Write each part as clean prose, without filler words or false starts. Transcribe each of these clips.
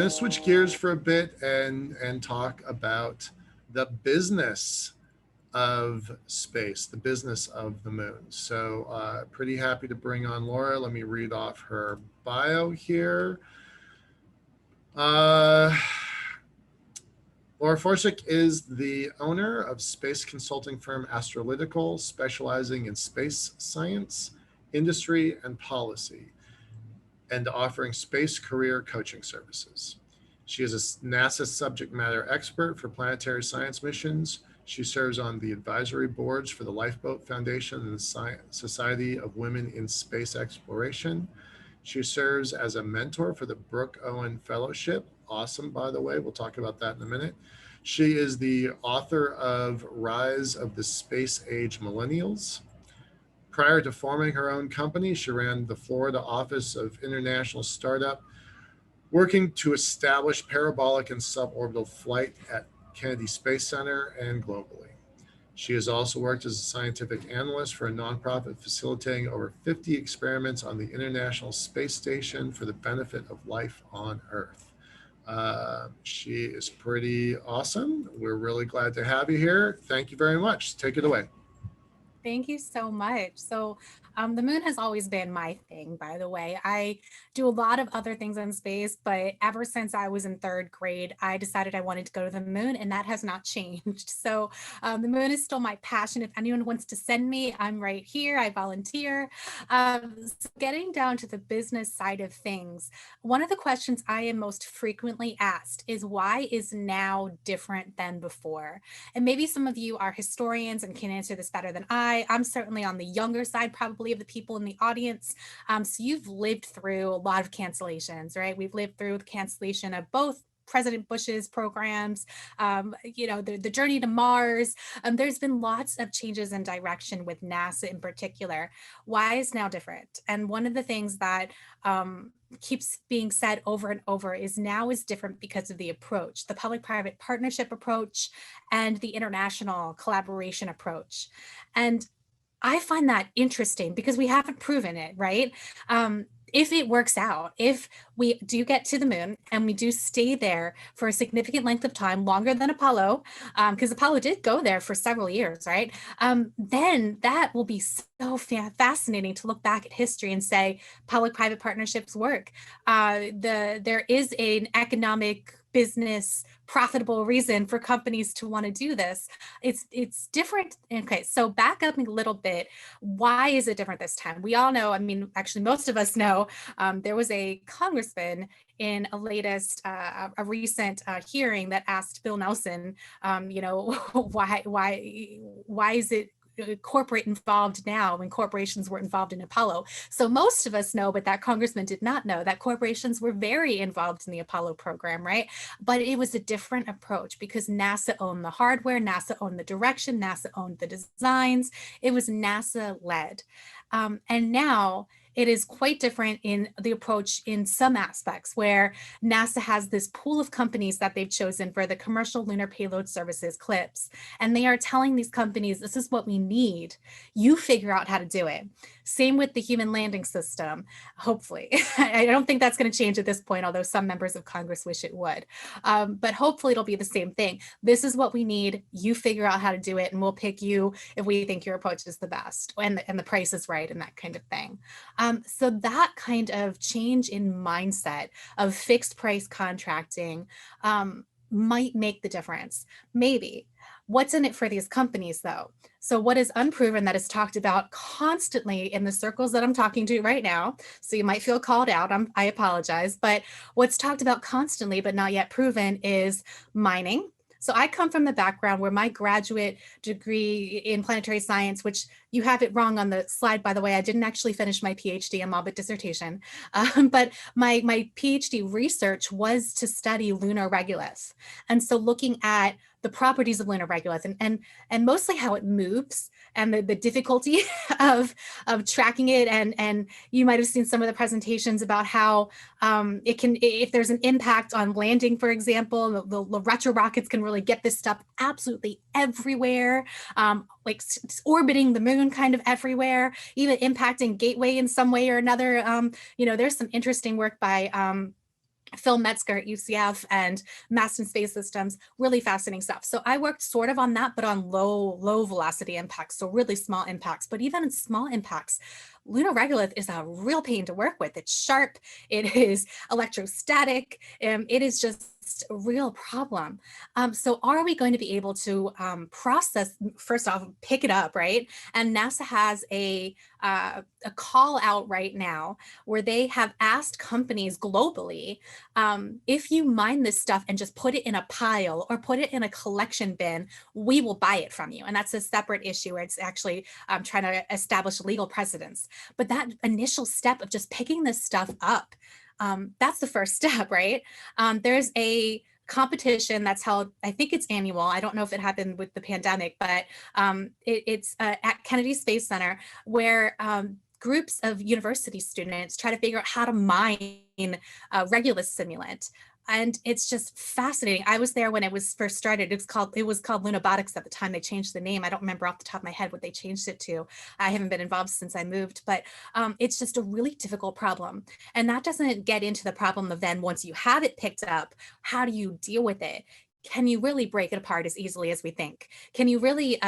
to switch gears for a bit and talk about the business of space, the business of the moon. So, pretty happy to bring on Laura. Let me read off her bio here. Uh, Laura Forczyk is the owner of space consulting firm Astrolytical, specializing in space science, industry, and policy, and offering space career coaching services. She is a NASA subject matter expert for planetary science missions. She serves on the advisory boards for the Lifeboat Foundation and the Society of Women in Space Exploration. She serves as a mentor for the Brooke Owen Fellowship. Awesome, by the way. We'll talk about that in a minute. She is the author of Rise of the Space Age Millennials. Prior to forming her own company, she ran the Florida office of international startup, working to establish parabolic and suborbital flight at Kennedy Space Center and globally. She has also worked as a scientific analyst for a nonprofit facilitating over 50 experiments on the International Space Station for the benefit of life on Earth. She is pretty awesome. We're really glad to have you here. Thank you very much. Take it away. Thank you so much. The moon has always been my thing, by the way. I do a lot of other things in space, but ever since I was in third grade, I decided I wanted to go to the moon, and that has not changed. The moon is still my passion. If anyone wants to send me, I'm right here. I volunteer. Getting down to the business side of things, one of the questions I am most frequently asked is why is now different than before? And maybe some of you are historians and can answer this better than I'm certainly on the younger side, probably, of the people in the audience. So you've lived through a lot of cancellations, right? We've lived through the cancellation of both President Bush's programs, the journey to Mars. There's been lots of changes in direction with NASA in particular. Why is now different? And one of the things that keeps being said over and over is now is different because of the approach, the public-private partnership approach and the international collaboration approach. And I find that interesting because we haven't proven it, right? If it works out, if we do get to the moon and we do stay there for a significant length of time, longer than Apollo, because Apollo did go there for several years, right? Then that will be so fascinating to look back at history and say public-private partnerships work. There is an economic business profitable reason for companies to want to do this. It's different. Okay, so back up a little bit. Why is it different this time? We all know, I mean, actually most of us know, there was a congressman in a recent hearing that asked Bill Nelson, why is it corporate involved now when corporations were involved in Apollo? So most of us know, but that congressman did not know that corporations were very involved in the Apollo program, right? But it was a different approach because NASA owned the hardware, NASA owned the direction, NASA owned the designs. It was NASA led. And now it is quite different in the approach in some aspects where NASA has this pool of companies that they've chosen for the commercial lunar payload services CLPS. And they are telling these companies, this is what we need. You figure out how to do it. Same with the human landing system, hopefully. I don't think that's going to change at this point, although some members of Congress wish it would. But hopefully it'll be the same thing. This is what we need. You figure out how to do it, and we'll pick you if we think your approach is the best and the price is right and that kind of thing. So that kind of change in mindset of fixed price contracting might make the difference. Maybe. What's in it for these companies, though? So what is unproven that is talked about constantly in the circles that I'm talking to right now, so you might feel called out, I apologize, but what's talked about constantly but not yet proven is mining. So I come from the background where my graduate degree in planetary science, which you have it wrong on the slide, by the way, I didn't actually finish my PhD, I'm all but dissertation, but my PhD research was to study lunar regolith. And so looking at the properties of lunar regolith and mostly how it moves and the difficulty of tracking it. And you might have seen some of the presentations about how it can, if there's an impact on landing, for example, the retro rockets can really get this stuff absolutely everywhere, like orbiting the moon kind of everywhere, even impacting Gateway in some way or another. There's some interesting work by Phil Metzger at UCF and Mass and Space Systems, really fascinating stuff. So I worked sort of on that, but on low velocity impacts, so really small impacts. But even in small impacts, lunar regolith is a real pain to work with. It's sharp, it is electrostatic, it is just a real problem. So are we going to be able to process, first off, pick it up, right? And NASA has a call out right now where they have asked companies globally, if you mine this stuff and just put it in a pile or put it in a collection bin, we will buy it from you. And that's a separate issue where it's actually trying to establish legal precedence. But that initial step of just picking this stuff up, that's the first step, right? There's a competition that's held, I think it's annual. I don't know if it happened with the pandemic, but it's at Kennedy Space Center, where groups of university students try to figure out how to mine regolith simulant. And it's just fascinating. I was there when it was first started. It was called Lunabotics at the time. They changed the name. I don't remember off the top of my head what they changed it to. I haven't been involved since I moved, but it's just a really difficult problem. And that doesn't get into the problem of then once you have it picked up, how do you deal with it? Can you really break it apart as easily as we think? Can you really,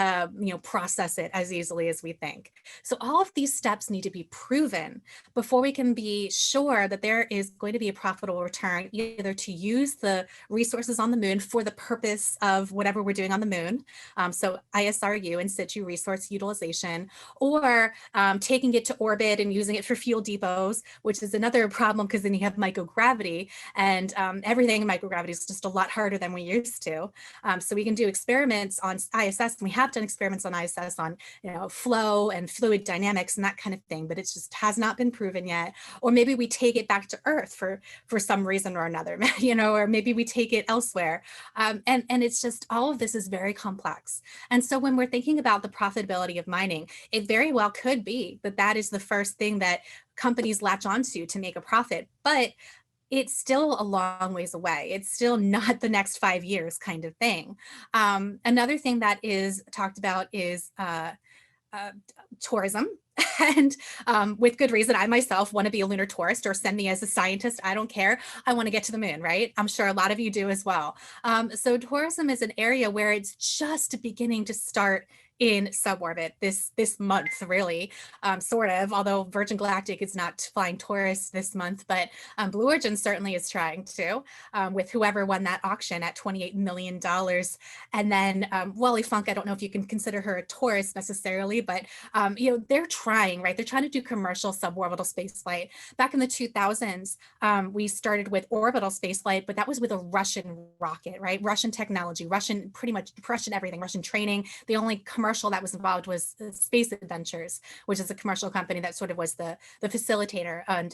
process it as easily as we think? So all of these steps need to be proven before we can be sure that there is going to be a profitable return, either to use the resources on the moon for the purpose of whatever we're doing on the moon. So ISRU, in situ resource utilization, or taking it to orbit and using it for fuel depots, which is another problem because then you have microgravity, and everything in microgravity is just a lot harder than we used to. So we can do experiments on ISS, and we have done experiments on ISS on flow and fluid dynamics and that kind of thing, but it just has not been proven yet. Or maybe we take it back to Earth for some reason or another, or maybe we take it elsewhere. And it's just, all of this is very complex. And so when we're thinking about the profitability of mining, it very well could be that that is the first thing that companies latch onto to make a profit. But it's still a long ways away. It's still not the next 5 years kind of thing. Another thing that is talked about is tourism. And with good reason, I myself want to be a lunar tourist, or send me as a scientist. I don't care. I want to get to the moon, right? I'm sure a lot of you do as well. So tourism is an area where it's just beginning to start in suborbit this month, really, sort of, although Virgin Galactic is not flying tourists this month, but Blue Origin certainly is trying to, with whoever won that auction at $28 million. And then Wally Funk, I don't know if you can consider her a tourist necessarily, but they're trying, right? They're trying to do commercial suborbital spaceflight. Back in the 2000s, we started with orbital spaceflight, but that was with a Russian rocket, right? Russian technology, pretty much Russian everything, Russian training. The only commercial that was involved was Space Adventures, which is a commercial company that sort of was the facilitator and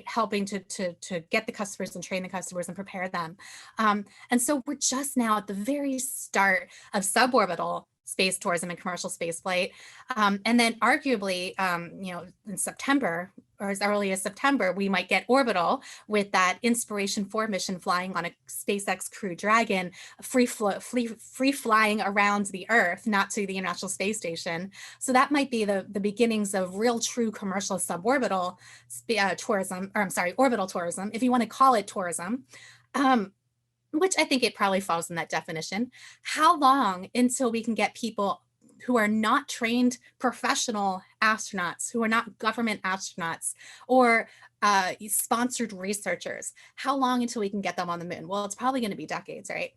helping to get the customers and train the customers and prepare them. And so we're just now at the very start of suborbital space tourism and commercial space flight. And then arguably, in September, or as early as September, we might get orbital with that Inspiration 4 mission flying on a SpaceX Crew Dragon, free flying around the Earth, not to the International Space Station. So that might be the beginnings of real true commercial suborbital tourism, or I'm sorry, orbital tourism, if you want to call it tourism. Which I think it probably falls in that definition. How long until we can get people who are not trained professional astronauts, who are not government astronauts, or sponsored researchers? How long until we can get them on the moon? Well, it's probably going to be decades, right?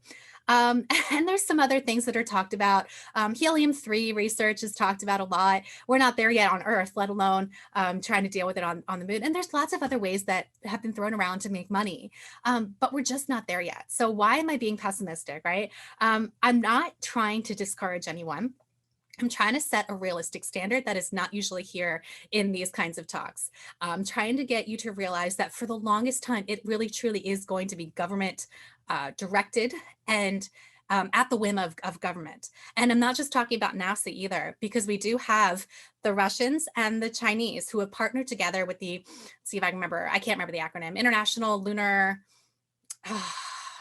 And there's some other things that are talked about. Helium-3 research is talked about a lot. We're not there yet on Earth, let alone trying to deal with it on the moon. And there's lots of other ways that have been thrown around to make money, but we're just not there yet. So why am I being pessimistic, right? I'm not trying to discourage anyone. I'm trying to set a realistic standard that is not usually here in these kinds of talks. I'm trying to get you to realize that for the longest time, it really truly is going to be government directed and at the whim of government. And I'm not just talking about NASA either, because we do have the Russians and the Chinese who have partnered together with the, let's see if I can remember, I can't remember the acronym, International Lunar,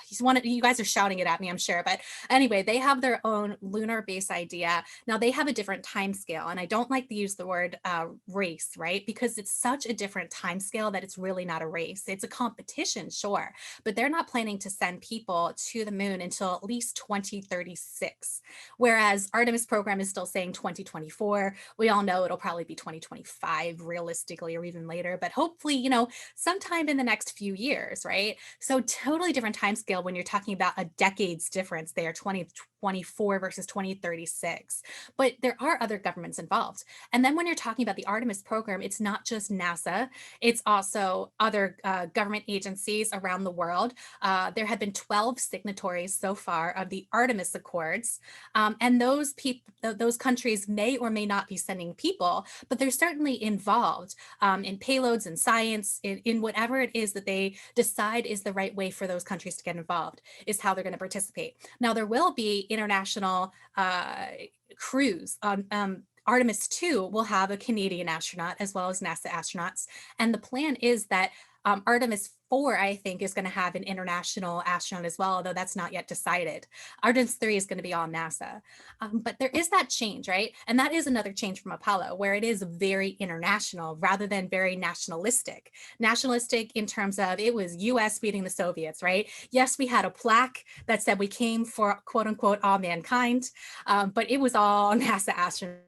you guys are shouting it at me, I'm sure. But anyway, they have their own lunar base idea. Now they have a different time scale. And I don't like to use the word race, right? Because it's such a different time scale that it's really not a race. It's a competition, sure, but they're not planning to send people to the moon until at least 2036. Whereas Artemis program is still saying 2024. We all know it'll probably be 2025 realistically, or even later, but hopefully, sometime in the next few years, right? So totally different time scale when you're talking about a decade's difference there, 2024 versus 2036. But there are other governments involved. And then when you're talking about the Artemis program, it's not just NASA, it's also other government agencies around the world. There have been 12 signatories so far of the Artemis Accords. And those countries may or may not be sending people, but they're certainly involved in payloads and science, in whatever it is that they decide is the right way for those countries to get involved, is how they're going to participate. Now, there will be international crews on Artemis 2 will have a Canadian astronaut as well as NASA astronauts. And the plan is that Artemis 4, I think, is going to have an international astronaut as well, although that's not yet decided. Artemis 3 is going to be all NASA. But there is that change, right? And that is another change from Apollo, where it is very international rather than very nationalistic. Nationalistic in terms of it was US beating the Soviets, right? Yes, we had a plaque that said we came for quote unquote all mankind, but it was all NASA astronauts.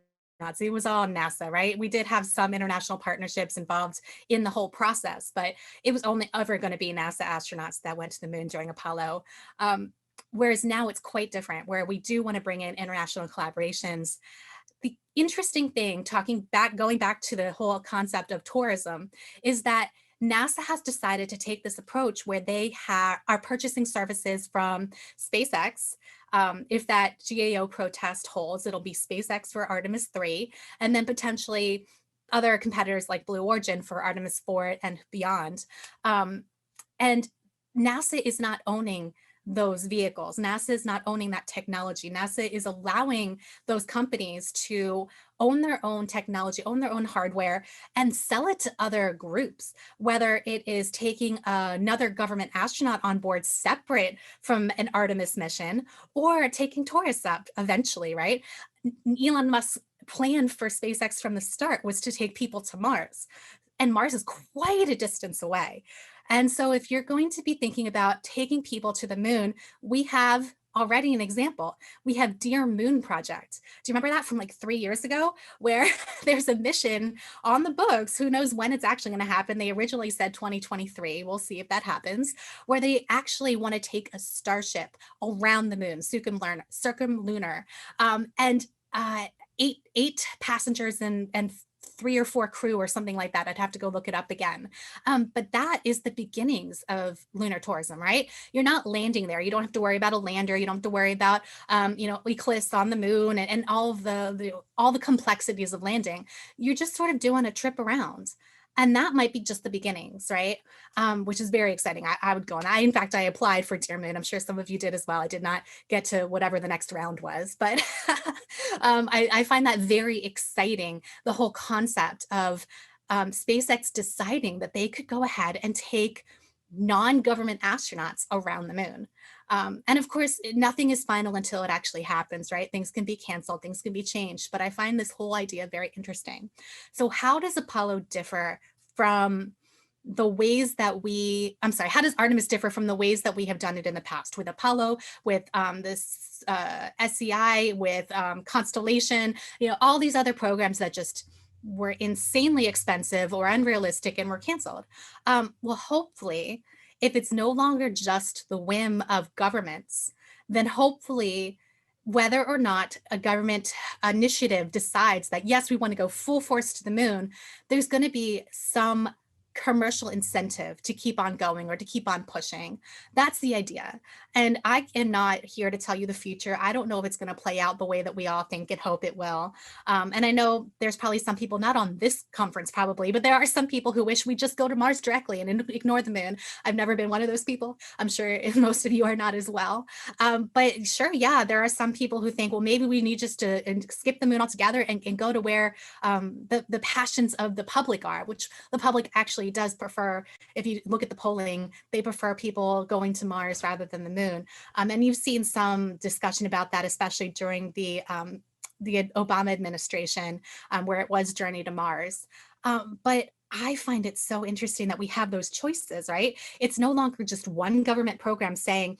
It was all NASA, right? We did have some international partnerships involved in the whole process, but it was only ever going to be NASA astronauts that went to the moon during Apollo. Whereas now it's quite different, where we do want to bring in international collaborations. The interesting thing, going back to the whole concept of tourism, is that NASA has decided to take this approach where they are purchasing services from SpaceX. If that GAO protest holds, it'll be SpaceX for Artemis 3, and then potentially other competitors like Blue Origin for Artemis 4 and beyond. And NASA is not owning those vehicles. NASA is not owning that technology. NASA is allowing those companies to own their own technology, own their own hardware, and sell it to other groups, whether it is taking another government astronaut on board separate from an Artemis mission, or taking tourists up eventually, right? Elon Musk's plan for SpaceX from the start was to take people to Mars, and Mars is quite a distance away. And so if you're going to be thinking about taking people to the moon, we have already an example. We have Dear Moon Project. Do you remember that from like 3 years ago, where there's a mission on the books? Who knows when it's actually going to happen? They originally said 2023. We'll see if that happens, where they actually want to take a starship around the moon, circumlunar, and eight passengers and 3 or 4 crew or something like that. I'd have to go look it up again. But that is the beginnings of lunar tourism, right? You're not landing there. You don't have to worry about a lander. You don't have to worry about, eclipse on the moon and all of all the complexities of landing. You're just sort of doing a trip around. And that might be just the beginnings, right? Which is very exciting. I would go, and in fact, I applied for Dear Moon. I'm sure some of you did as well. I did not get to whatever the next round was, but I find that very exciting, the whole concept of SpaceX deciding that they could go ahead and take non-government astronauts around the moon. And of course, nothing is final until it actually happens, right? Things can be canceled, things can be changed, but I find this whole idea very interesting. So how does Apollo differ from the ways that how does Artemis differ from the ways that we have done it in the past with Apollo, with this SEI, with Constellation, all these other programs that just were insanely expensive or unrealistic and were canceled? Well, hopefully, if it's no longer just the whim of governments, then hopefully, whether or not a government initiative decides that, yes, we want to go full force to the moon, there's going to be some commercial incentive to keep on going or to keep on pushing. That's the idea. And I am not here to tell you the future. I don't know if it's going to play out the way that we all think and hope it will. And I know there's probably some people, not on this conference probably, but there are some people who wish we just go to Mars directly and ignore the moon. I've never been one of those people. I'm sure most of you are not as well. But sure, yeah, there are some people who think, well, maybe we need just to skip the moon altogether and go to where the passions of the public are, which the public actually definitely does prefer, if you look at the polling, they prefer people going to Mars rather than the moon. And you've seen some discussion about that, especially during the Obama administration, where it was Journey to Mars. But I find it so interesting that we have those choices, right? It's no longer just one government program saying,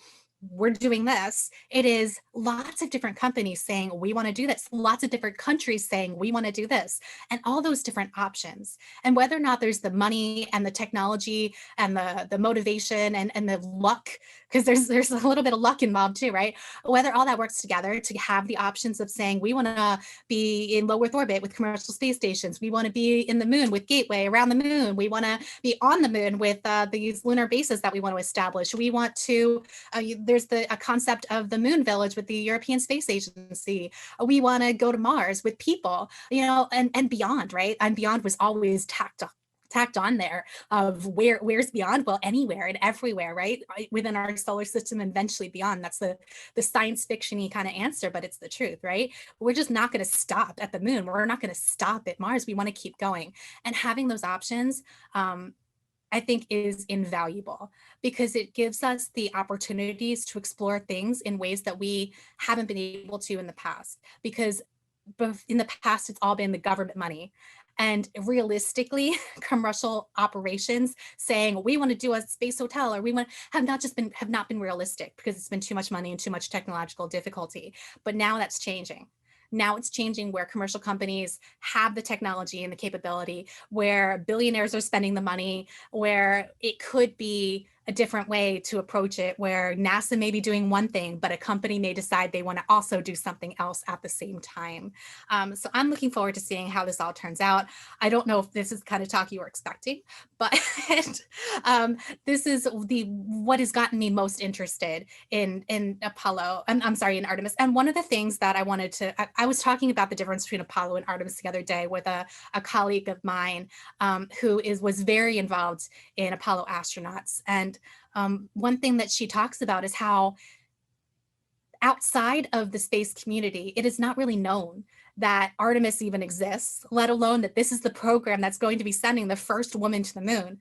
we're doing this. It is lots of different companies saying, we want to do this. Lots of different countries saying, we want to do this. And all those different options. And whether or not there's the money and the technology and the motivation and the luck, because there's a little bit of luck involved too, right? Whether all that works together to have the options of saying, we want to be in low Earth orbit with commercial space stations. We want to be in the moon with Gateway around the moon. We want to be on the moon with these lunar bases that we want to establish. We want to, there's a concept of the moon village with the European Space Agency. We want to go to Mars with people, and beyond, right? And beyond was always tacked on there of where's beyond. Well, anywhere and everywhere, right, within our solar system and eventually beyond. That's the science fiction-y kind of answer, but it's the truth, right? We're just not going to stop at the moon. We're not going to stop at Mars. We want to keep going. And having those options, I think, is invaluable, because it gives us the opportunities to explore things in ways that we haven't been able to in the past. Because in the past, it's all been the government money. And realistically, commercial operations saying we want to do a space hotel, or we want, have not been realistic, because it's been too much money and too much technological difficulty. But now that's changing. Now it's changing, where commercial companies have the technology and the capability, where billionaires are spending the money, where it could be a different way to approach it, where NASA may be doing one thing, but a company may decide they want to also do something else at the same time. So I'm looking forward to seeing how this all turns out. I don't know if this is the kind of talk you were expecting, but this is what has gotten me most interested in Apollo. I'm sorry, in Artemis. And one of the things that I wanted to, I was talking about the difference between Apollo and Artemis the other day with a colleague of mine who was very involved in Apollo astronauts. And one thing that she talks about is how outside of the space community, it is not really known that Artemis even exists, let alone that this is the program that's going to be sending the first woman to the moon.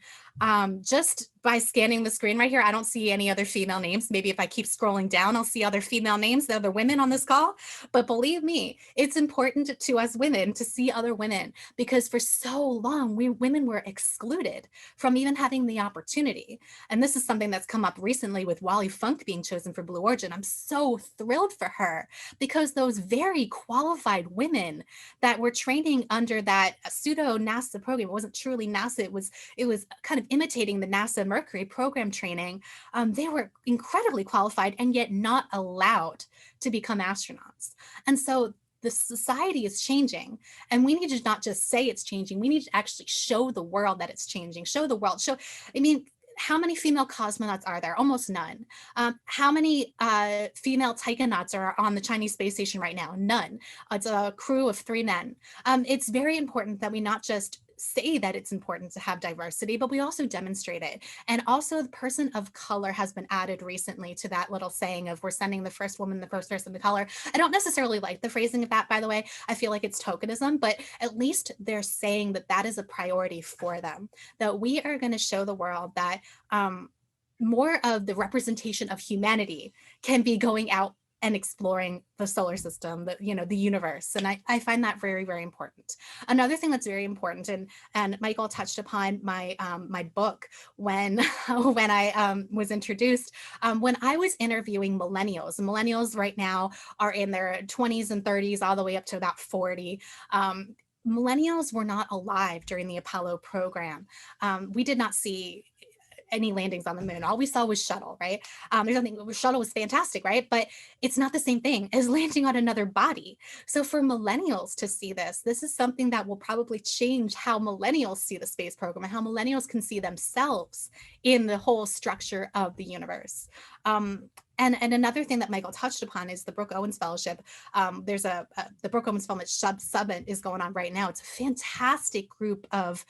Just by scanning the screen right here, I don't see any other female names. Maybe if I keep scrolling down, I'll see other female names, the other women on this call. But believe me, it's important to us women to see other women, because for so long, women were excluded from even having the opportunity. And this is something that's come up recently with Wally Funk being chosen for Blue Origin. I'm so thrilled for her, because those very qualified women that were training under that pseudo NASA program, it wasn't truly NASA, it was kind of imitating the NASA Mercury program training. They were incredibly qualified and yet not allowed to become astronauts. And so the society is changing, and we need to not just say it's changing, we need to actually show the world that it's changing. How many female cosmonauts are there? Almost none. How many female taikonauts are on the Chinese space station right now? None. It's a crew of 3 men. It's very important that we not just say that it's important to have diversity, but we also demonstrate it. And also, the person of color has been added recently to that little saying of, we're sending the first woman, the first person of color. I don't necessarily like the phrasing of that, by the way. I feel like it's tokenism, but at least they're saying that that is a priority for them, that we are going to show the world that more of the representation of humanity can be going out and exploring the solar system, the universe. And I find that very, very important. Another thing that's very important, and Michael touched upon my book when I was introduced, when I was interviewing millennials. And millennials right now are in their 20s and 30s, all the way up to about 40. Millennials were not alive during the Apollo program. We did not see any landings on the moon. All we saw was shuttle, right? There's nothing, shuttle was fantastic, right? But it's not the same thing as landing on another body. So for millennials to see this is something that will probably change how millennials see the space program and how millennials can see themselves in the whole structure of the universe. And another thing that Michael touched upon is the Brooke Owens Fellowship. There's the Brooke Owens Fellowship Summit is going on right now. It's a fantastic group of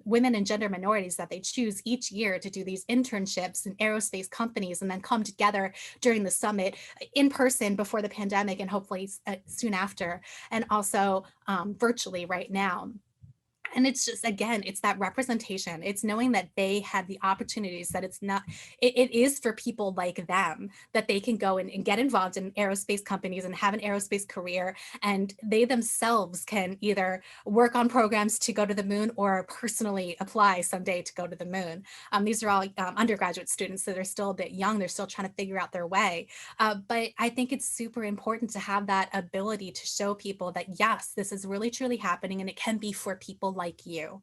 women and gender minorities that they choose each year to do these internships in aerospace companies, and then come together during the summit in person before the pandemic, and hopefully soon after, and also virtually right now. And it's just, again, it's that representation. It's knowing that they had the opportunities, that it's not, it is for people like them that they can go and get involved in aerospace companies and have an aerospace career. And they themselves can either work on programs to go to the moon or personally apply someday to go to the moon. These are all undergraduate students, so they're still a bit young. They're still trying to figure out their way. But I think it's super important to have that ability to show people that, yes, this is really truly happening, and it can be for people like you.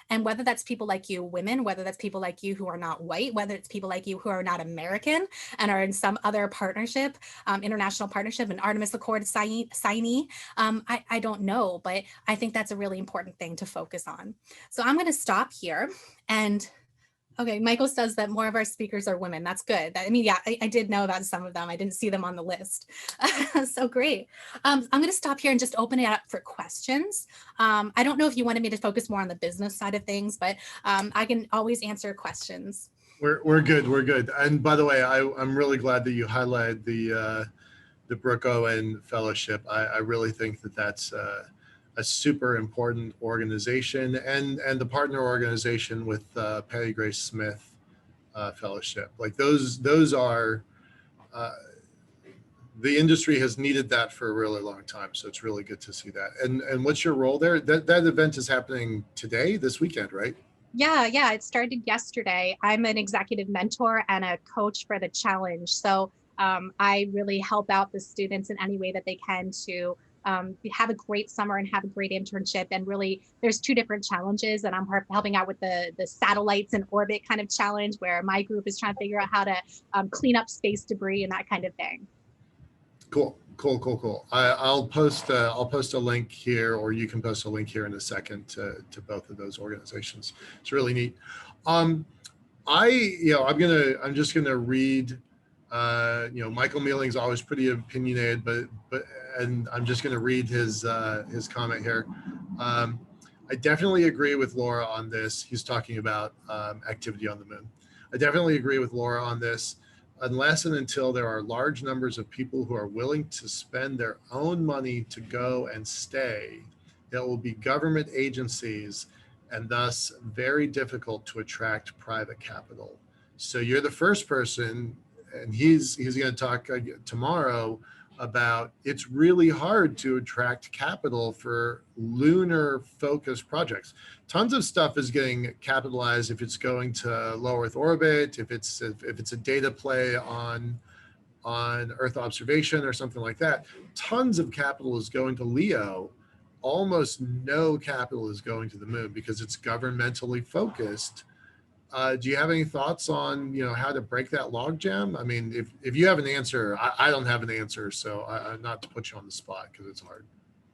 And whether that's people like you, women, whether that's people like you who are not white, whether it's people like you who are not American and are in some other partnership, international partnership, an Artemis Accord signee, I don't know, but I think that's a really important thing to focus on. So I'm going to stop here. And okay, Michael says that more of our speakers are women. That's good. I mean, yeah, I did know that some of them. I didn't see them on the list. So great. I'm going to stop here and just open it up for questions. I don't know if you wanted me to focus more on the business side of things, but I can always answer questions. We're good. We're good. And by the way, I'm really glad that you highlighted the Brooke Owen Fellowship. I really think that that's a super important organization, and the partner organization with Patty Grace Smith Fellowship. Like those are the industry has needed that for a really long time. So it's really good to see that. And what's your role there? That event is happening today, this weekend, right? Yeah, it started yesterday. I'm an executive mentor and a coach for the challenge. So I really help out the students in any way that they can to have a great summer and have a great internship. And really, there's two different challenges, and I'm helping out with the satellites in orbit kind of challenge, where my group is trying to figure out how to clean up space debris and that kind of thing. Cool. I'll post a link here, or you can post a link here in a second to both of those organizations. It's really neat. I'm just gonna read. Michael Mealing's always pretty opinionated, and I'm just gonna read his comment here. I definitely agree with Laura on this. He's talking about activity on the moon. I definitely agree with Laura on this. Unless and until there are large numbers of people who are willing to spend their own money to go and stay, it will be government agencies and thus very difficult to attract private capital. So you're the first person, and he's going to talk tomorrow about it's really hard to attract capital for lunar focused projects. Tons of stuff is getting capitalized if it's going to low Earth orbit, if it's a data play on Earth observation or something like that. Tons of capital is going to LEO. Almost no capital is going to the moon because it's governmentally focused. Do you have any thoughts on how to break that logjam? I mean, if you have an answer, I don't have an answer, so not to put you on the spot because it's hard.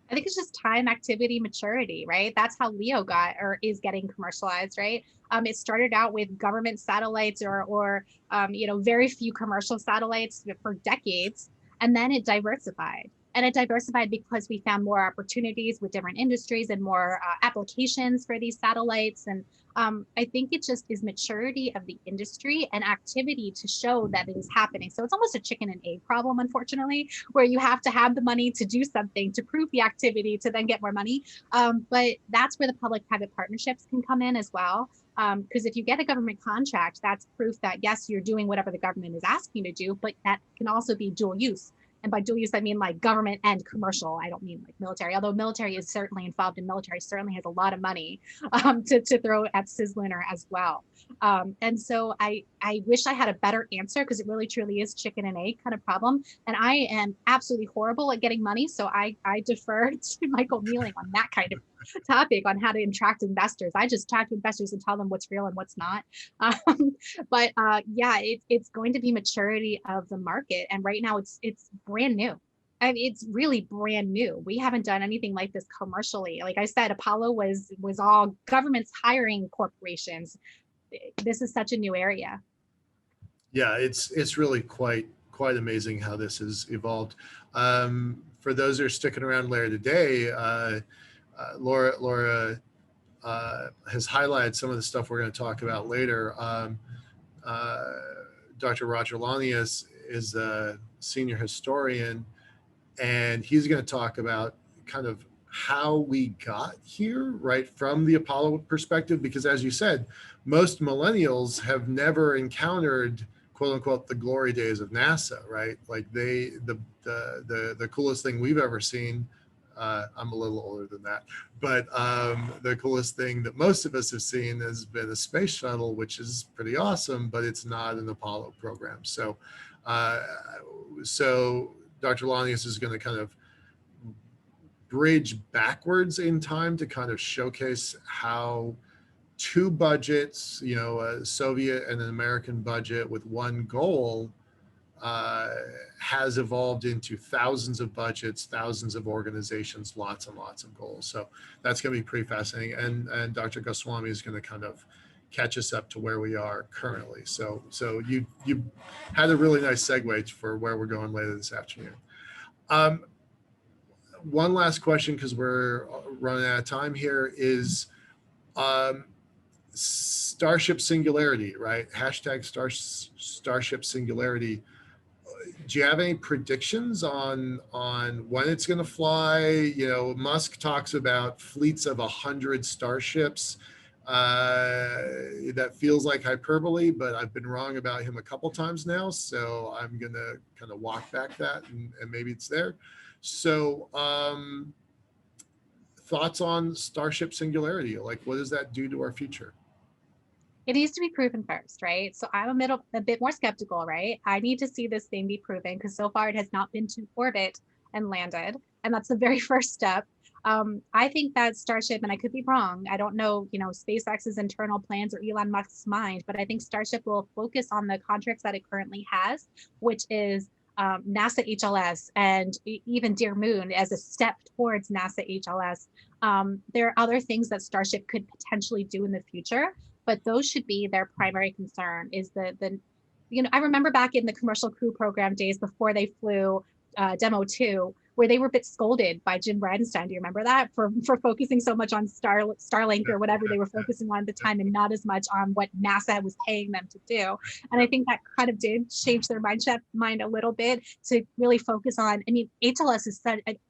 I think it's just time, activity, maturity, right? That's how LEO got or is getting commercialized, right? It started out with government satellites or very few commercial satellites for decades, and then it diversified. And it diversified because we found more opportunities with different industries and more applications for these satellites. And I think it just is maturity of the industry and activity to show that it is happening. So it's almost a chicken and egg problem, unfortunately, where you have to have the money to do something to prove the activity to then get more money. But that's where the public-private partnerships can come in as well. Because if you get a government contract, that's proof that, yes, you're doing whatever the government is asking you to do, but that can also be dual use. And by dual use, I mean like government and commercial. I don't mean like military, although military is certainly involved, and military certainly has a lot of money to throw at Lunar as well. And so I wish I had a better answer, because it really truly is chicken and egg kind of problem. And I am absolutely horrible at getting money. So I defer to Michael Mealing on that kind of topic on how to attract investors. I just talk to investors and tell them what's real and what's not. But it's going to be maturity of the market. And right now it's brand new. I mean, it's really brand new. We haven't done anything like this commercially. Like I said, Apollo was all governments hiring corporations. This is such a new area. Yeah, it's really quite amazing how this has evolved. For those who are sticking around later today, Laura has highlighted some of the stuff we're going to talk about later. Dr. Roger Lanius is a senior historian, and he's going to talk about kind of how we got here, right, from the Apollo perspective, because as you said, most millennials have never encountered, quote unquote, the glory days of NASA, right? Like the coolest thing we've ever seen, I'm a little older than that, but the coolest thing that most of us have seen has been a space shuttle, which is pretty awesome, but it's not an Apollo program. So, so Dr. Lanius is going to kind of bridge backwards in time to kind of showcase how two budgets, you know, a Soviet and an American budget with one goal, has evolved into thousands of budgets, thousands of organizations, lots and lots of goals. So that's going to be pretty fascinating. And Dr. Goswami is going to kind of catch us up to where we are currently. So you had a really nice segue for where we're going later this afternoon. One last question, because we're running out of time here, is Starship Singularity, right? Hashtag Starship Singularity. Do you have any predictions on when it's going to fly? You know, Musk talks about fleets of 100 starships. That feels like hyperbole, but I've been wrong about him a couple times now, so I'm going to kind of walk back that, and maybe it's there. So thoughts on Starship Singularity? Like, what does that do to our future? It needs to be proven first, right? So I'm a bit more skeptical, right? I need to see this thing be proven, because so far it has not been to orbit and landed. And that's the very first step. I think that Starship, and I could be wrong, I don't know, you know, SpaceX's internal plans or Elon Musk's mind, but I think Starship will focus on the contracts that it currently has, which is NASA HLS and even Dear Moon as a step towards NASA HLS. There are other things that Starship could potentially do in the future, but those should be their primary concern. Is the you know, I remember back in the Commercial Crew Program days before they flew Demo 2, where they were a bit scolded by Jim Bridenstine. Do you remember that? For focusing so much on Starlink or whatever they were focusing on at the time, and not as much on what NASA was paying them to do. And I think that kind of did change their mind a little bit to really focus on, I mean, HLS is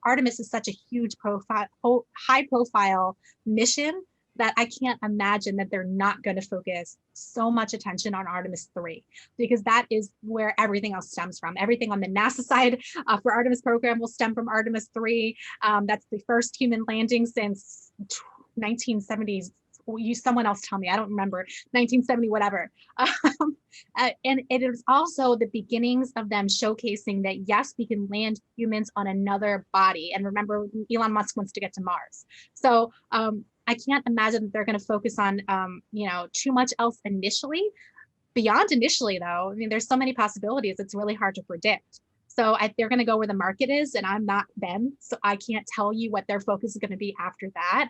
Artemis is such a huge high profile mission that I can't imagine that they're not going to focus so much attention on Artemis 3, because that is where everything else stems from. Everything on the NASA side for Artemis program will stem from Artemis 3. That's the first human landing since 1970s. Someone else tell me, I don't remember, 1970, whatever. And it is also the beginnings of them showcasing that, yes, we can land humans on another body. And remember, Elon Musk wants to get to Mars. So I can't imagine that they're going to focus on, you know, too much else initially. Beyond initially, though, I mean, there's so many possibilities. It's really hard to predict. So they're going to go where the market is, and I'm not them. So I can't tell you what their focus is going to be after that.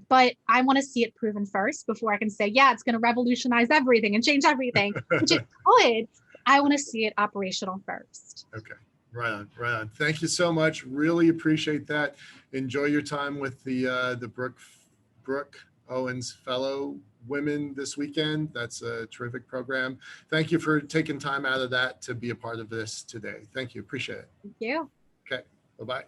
But I want to see it proven first before I can say, yeah, it's going to revolutionize everything and change everything, which it could. I want to see it operational first. Okay. Right on, right on. Thank you so much. Really appreciate that. Enjoy your time with the Brooke Owens Fellow Women this weekend. That's a terrific program. Thank you for taking time out of that to be a part of this today. Thank you. Appreciate it. Thank you. Okay. Bye-bye.